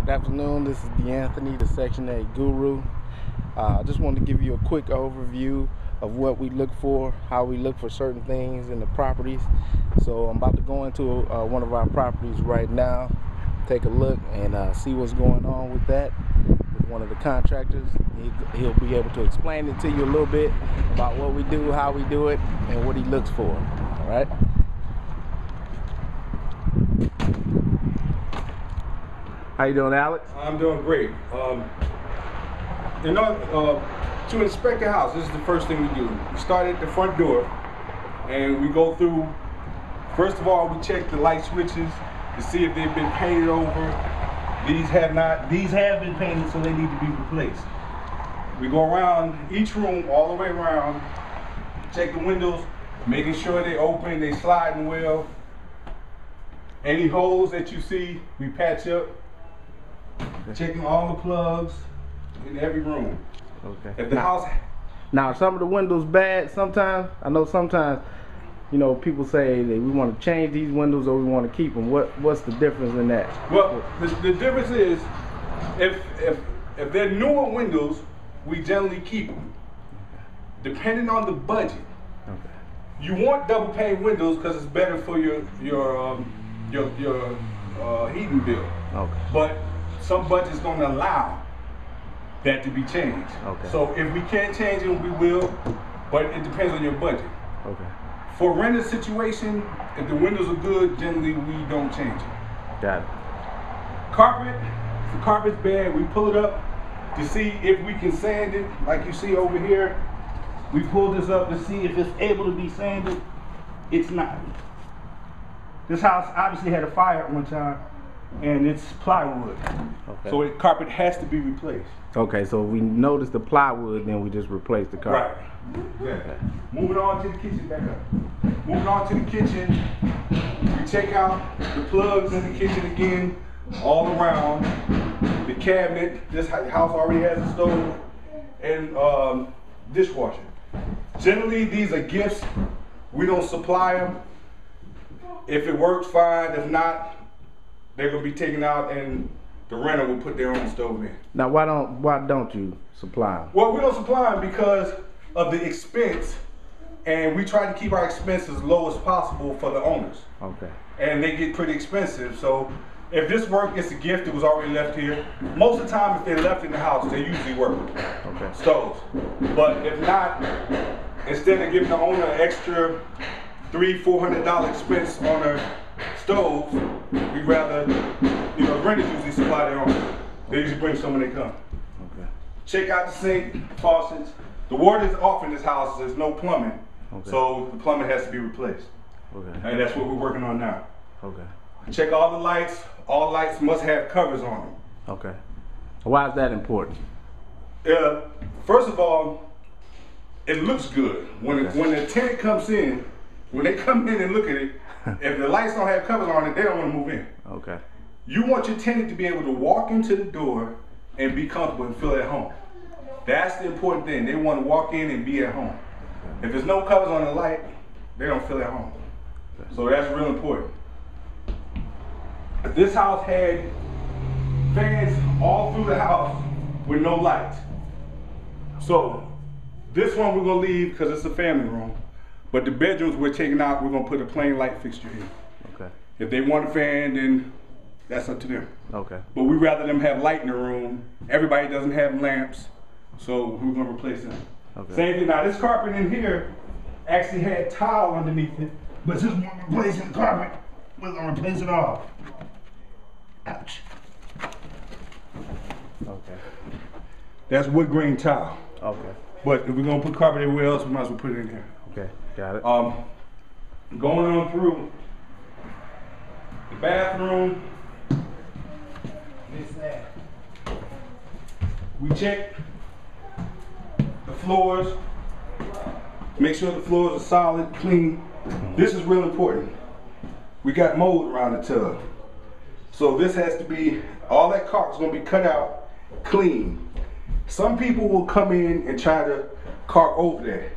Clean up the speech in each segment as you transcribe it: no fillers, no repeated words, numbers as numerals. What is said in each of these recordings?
Good afternoon, this is DeAnthony, the Section 8 Guru. I just wanted to give you a quick overview of what we look for, how we look for certain things in the properties. So I'm about to go into one of our properties right now, take a look and see what's going on with that. With one of the contractors, he'll be able to explain it to you a little bit about what we do, how we do it, and what he looks for. All right. How you doing, Alex? I'm doing great. To inspect the house, this is the first thing we do. We start at the front door, and we go through. First of all, we check the light switches to see if they've been painted over. These have not. These have been painted, so they need to be replaced. We go around each room, all the way around, check the windows, making sure they're open, they sliding well. Any holes that you see, we patch up. Checking all the plugs in every room. Okay. If the house. Now, some of the windows bad sometimes. I know sometimes, you know, people say that we want to change these windows or we want to keep them. What's the difference in that? Well, the difference is, if they're newer windows, we generally keep them. Depending on the budget. Okay. You want double pane windows because it's better for your heating bill. Okay. But some budget's going to allow that to be changed. Okay. So if we can't change them, we will, but it depends on your budget. Okay. For a rented situation, if the windows are good, generally we don't change it. Got it. Carpet, if the carpet's bad, we pull it up to see if we can sand it. Like you see over here, we pull this up to see if it's able to be sanded. It's not. This house obviously had a fire at one time, and it's plywood. Okay. So the carpet has to be replaced. Okay, so if we notice the plywood, then we just replace the carpet. Right. Yeah. Okay. Moving on to the kitchen, back up. Moving on to the kitchen, we check out the plugs in the kitchen again, all around. The cabinet, this house already has a stove and dishwasher. Generally, these are gifts. We don't supply them. If it works, fine. If not, they're gonna be taken out and the renter will put their own stove in. Now, why don't you supply them? Well, we don't supply them because of the expense, and we try to keep our expenses as low as possible for the owners. Okay. And they get pretty expensive. So if this work is a gift, it was already left here. Most of the time, if they're left in the house, they usually work. Okay. Stoves. But if not, instead of giving the owner an extra $300–400 expense on a stove, we rather, renters usually supply their own. They usually bring some when they come. Okay. Check out the sink, faucets. The water is off in this house, there's no plumbing. Okay. So the plumbing has to be replaced. Okay. And that's what we're working on now. Okay. Check all the lights. All lights must have covers on them. Okay. Why is that important? First of all, it looks good. When the tenant comes in, when they come in and look at it, if the lights don't have covers on it, they don't want to move in. Okay. You want your tenant to be able to walk into the door and be comfortable and feel at home. That's the important thing. They want to walk in and be at home. Okay. If there's no covers on the light, they don't feel at home. Okay. So that's real important. This house had fans all through the house with no lights. So this one we're going to leave because it's a family room. But the bedrooms we're taking out, we're going to put a plain light fixture in. Okay. If they want a fan, then that's up to them. Okay. But we rather them have light in the room. Everybody doesn't have lamps, so we're going to replace them. Okay. Same thing. Now, this carpet in here actually had tile underneath it, but since we're replacing the carpet, we're going to replace it all. Ouch. Okay. That's wood grain tile. Okay. But if we're going to put carpet everywhere else, we might as well put it in here. Okay, got it. Going on through the bathroom, we check the floors, make sure the floors are solid, clean. This is real important. We got mold around the tub. So this has to be, all that caulk is going to be cut out clean. Some people will come in and try to caulk over that,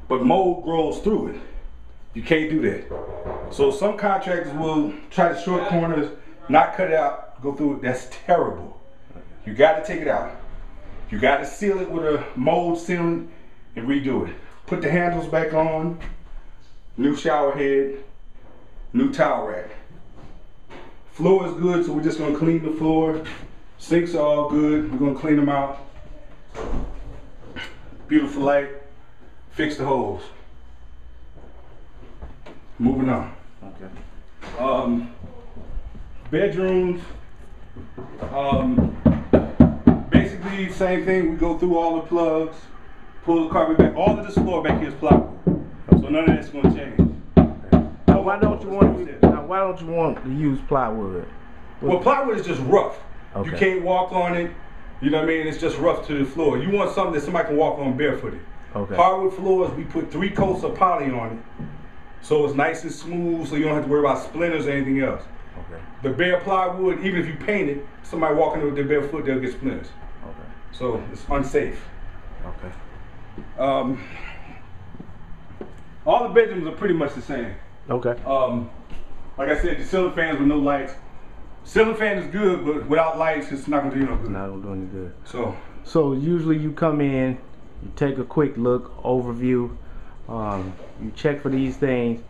but mold grows through it. You can't do that. So some contractors will try to short corners, not cut out go through it. That's terrible. You got to take it out. You got to seal it with a mold sealant and redo it. Put the handles back on, new shower head, new towel rack. Floor is good, so we're just gonna clean the floor. Sinks are all good, we're gonna clean them out. Beautiful light, fix the holes. Moving on. Okay. Bedrooms, basically same thing. We go through all the plugs, pull the carpet back. All of this floor back here is plywood, so none of that's gonna change. Now, why don't you want to use plywood? Well, plywood is just rough. Okay. You can't walk on it. You know what I mean? It's just rough to the floor. You want something that somebody can walk on barefooted. Okay. Hardwood floors, we put 3 coats of poly on it, so it's nice and smooth, so you don't have to worry about splinters or anything else. Okay. The bare plywood, even if you paint it, somebody walking with their bare foot, they'll get splinters. Okay. So it's unsafe. Okay. All the bedrooms are pretty much the same. Okay. Like I said, the ceiling fans with no lights. Ceiling fan is good, but without lights, it's not gonna do no good. Not gonna do any good. So usually you come in, you take a quick look, overview, you check for these things,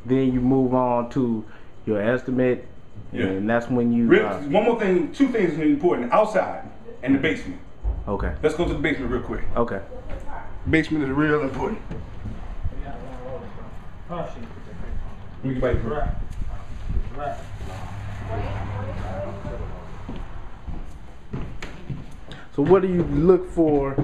then you move on to your estimate, and that's when you. One more thing, 2 things are important: outside and the basement. Okay. Let's go to the basement real quick. Okay. Basement is real important. So what do you look for?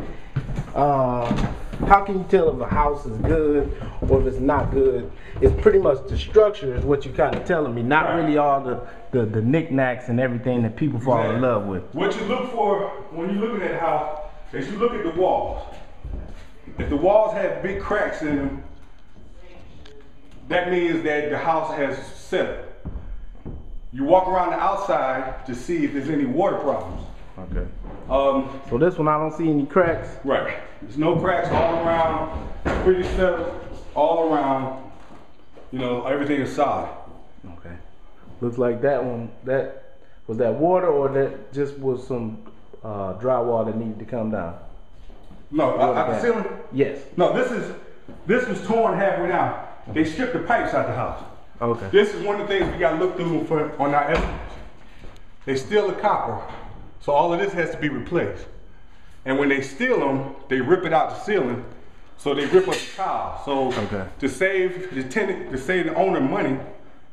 How can you tell if a house is good or if it's not good? It's pretty much the structure is what you're kind of telling me, not really all the knickknacks and everything that people fall in love with. What you look for when you're looking at a house is you look at the walls. If the walls have big cracks in them, that means that the house has settled. You walk around the outside to see if there's any water problems. Okay. So this one I don't see any cracks. Right. There's no cracks all around. Pretty settled all around. You know, everything is solid. Okay. Looks like that one. That was that water, or that just was some drywall that needed to come down. No, the ceiling. Yes. No, this was torn halfway down. They stripped the pipes out the house. Okay. This is one of the things we got to look through on our estimates. They steal the copper, so all of this has to be replaced. And when they steal them, they rip it out the ceiling, so they rip up the tile. So to save the tenant, to save the owner money,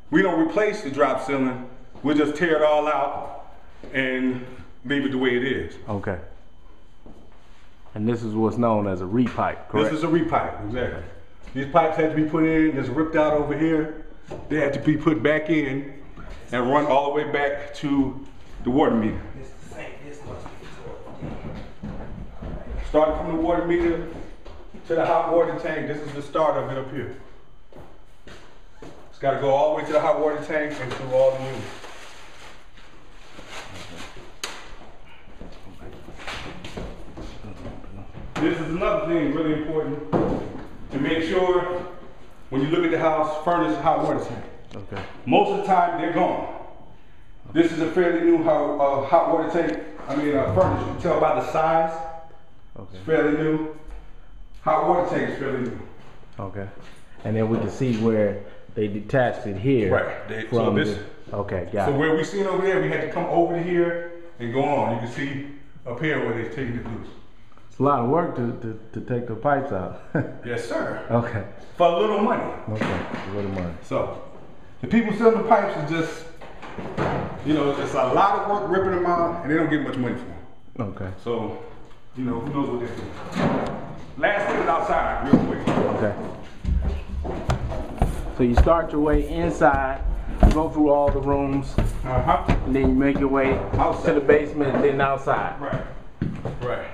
we don't replace the drop ceiling. We'll just tear it all out and leave it the way it is. Okay. And this is what's known as a repipe, correct? This is a repipe, exactly. These pipes had to be put in, it's ripped out over here. They had to be put back in and run all the way back to the water meter. Starting from the water meter to the hot water tank, this is the start of it up here. It's got to go all the way to the hot water tank and through all the units. This is another thing really important to make sure when you look at the house, furnace, hot water tank. Okay. Most of the time they're gone. This is a fairly new hot water tank. Furnace. You can tell by the size. Okay. It's fairly new. Hot water tank is fairly new. Okay. And then we can see where they detached it here. Right. Okay, got it. So where we seen over there, we had to come over to here and go on. You can see up here where they're taking it loose. It's a lot of work to take the pipes out. Yes, sir. Okay. For a little money. Okay, a little money. So, the people selling the pipes is just, it's just a lot of work ripping them out, and they don't get much money for them. Okay. So, who knows what they're doing. Last thing is outside, real quick. Okay. So you start your way inside, go through all the rooms, and then you make your way outside to the basement, and then outside. Right.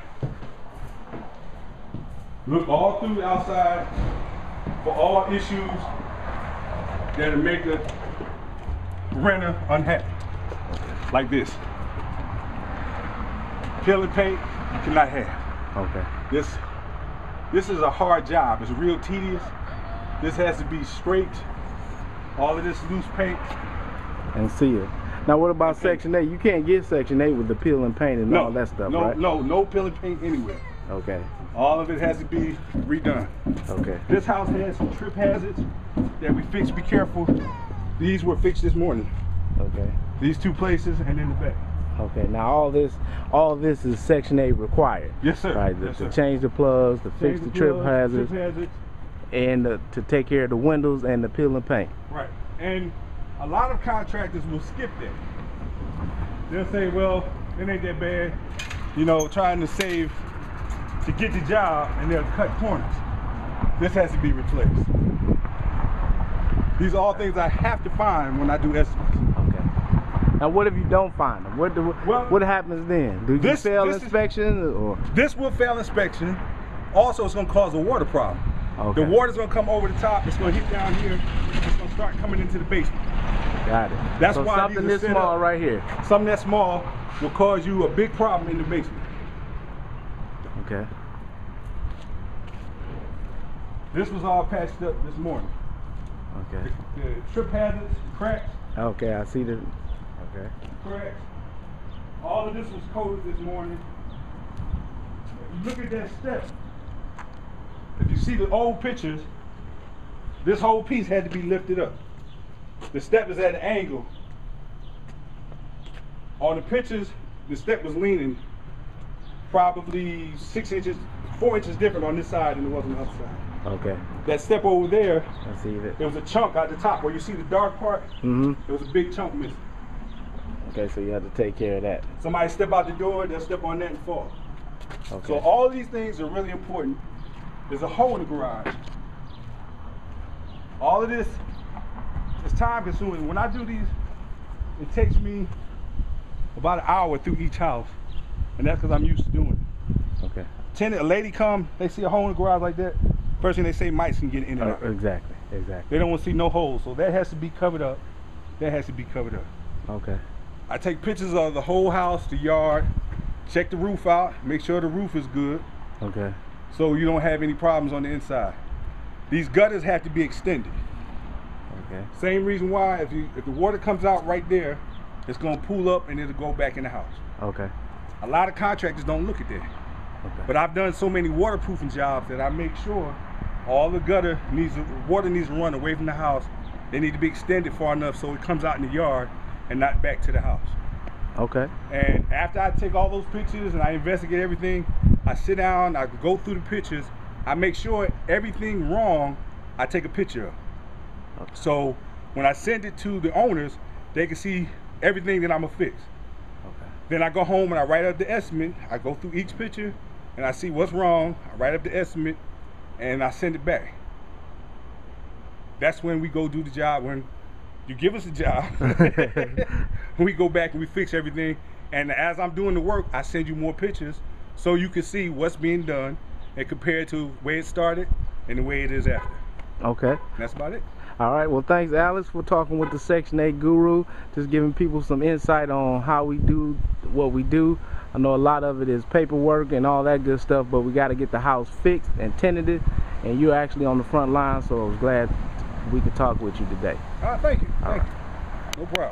Look all through the outside for all issues that'll make the renter unhappy. Like this. Peeling paint, you cannot have. Okay. This is a hard job. It's real tedious. This has to be straight. All of this loose paint. And seal. Now what about Section 8? You can't get Section 8 with the peel and paint and all that stuff, right? No peel and paint anywhere. Okay. All of it has to be redone. Okay. This house has some trip hazards that we fixed. Be careful. These were fixed this morning. Okay. These two places and in the back. Okay. Now all this is Section 8 required. Yes, sir. Right. Yes, to change the plugs, to fix the trip hazards, and to take care of the windows and the peel and paint. Right. And a lot of contractors will skip that. They'll say, well, it ain't that bad. You know, trying to save to get the job, and they'll cut corners. This has to be replaced. These are all things I have to find when I do estimates. Okay. Now, what if you don't find them? What happens then? Do you fail inspection? Or? This will fail inspection. Also, it's going to cause a water problem. Okay. The water's going to come over the top. It's going to hit down here. It's going to start coming into the basement. Got it. That's so why something this small right here. Something that small will cause you a big problem in the basement. Okay. This was all patched up this morning. Okay. The trip hazards, cracks. Okay, I see the. Okay. Cracks. All of this was coated this morning. Look at that step. If you see the old pictures, this whole piece had to be lifted up. The step is at an angle. On the pictures, the step was leaning probably 6 inches, 4 inches different on this side than it was on the other side. Okay. That step over there, I see it. there was a chunk at the top where you see the dark part. Mm-hmm. There was a big chunk missing. Okay, so you have to take care of that. Somebody step out the door, they'll step on that and fall. Okay. So all of these things are really important. There's a hole in the garage. All of this is time consuming. When I do these, it takes me about an hour through each house. And that's because I'm used to doing it. Okay. A lady come, they see a hole in the garage like that, first thing they say, mice can get in and out. Exactly. They don't want to see no holes, so that has to be covered up. That has to be covered up. Okay. I take pictures of the whole house, the yard, check the roof out, make sure the roof is good. Okay. So you don't have any problems on the inside. These gutters have to be extended. Okay. Same reason why if the water comes out right there, it's gonna pool up and it'll go back in the house. Okay. A lot of contractors don't look at that. Okay. But I've done so many waterproofing jobs that I make sure all the water needs to run away from the house. They need to be extended far enough so it comes out in the yard and not back to the house. Okay. And after I take all those pictures and I investigate everything, I sit down, I go through the pictures, I make sure everything wrong, I take a picture of. Okay. So when I send it to the owners, they can see everything that I'm gonna fix. Okay. Then I go home and I write up the estimate. I go through each picture and I see what's wrong. I write up the estimate and I send it back. That's when we go do the job. When you give us a job, we go back and we fix everything. And as I'm doing the work, I send you more pictures so you can see what's being done and compare it to where it started and the way it is after. Okay. And that's about it. All right. Well, thanks, Alex, for talking with the Section 8 guru. Just giving people some insight on how we do what we do. I know a lot of it is paperwork and all that good stuff, but we got to get the house fixed and tenanted. And you're actually on the front line, so I was glad we could talk with you today. Thank you. Thank you. No problem.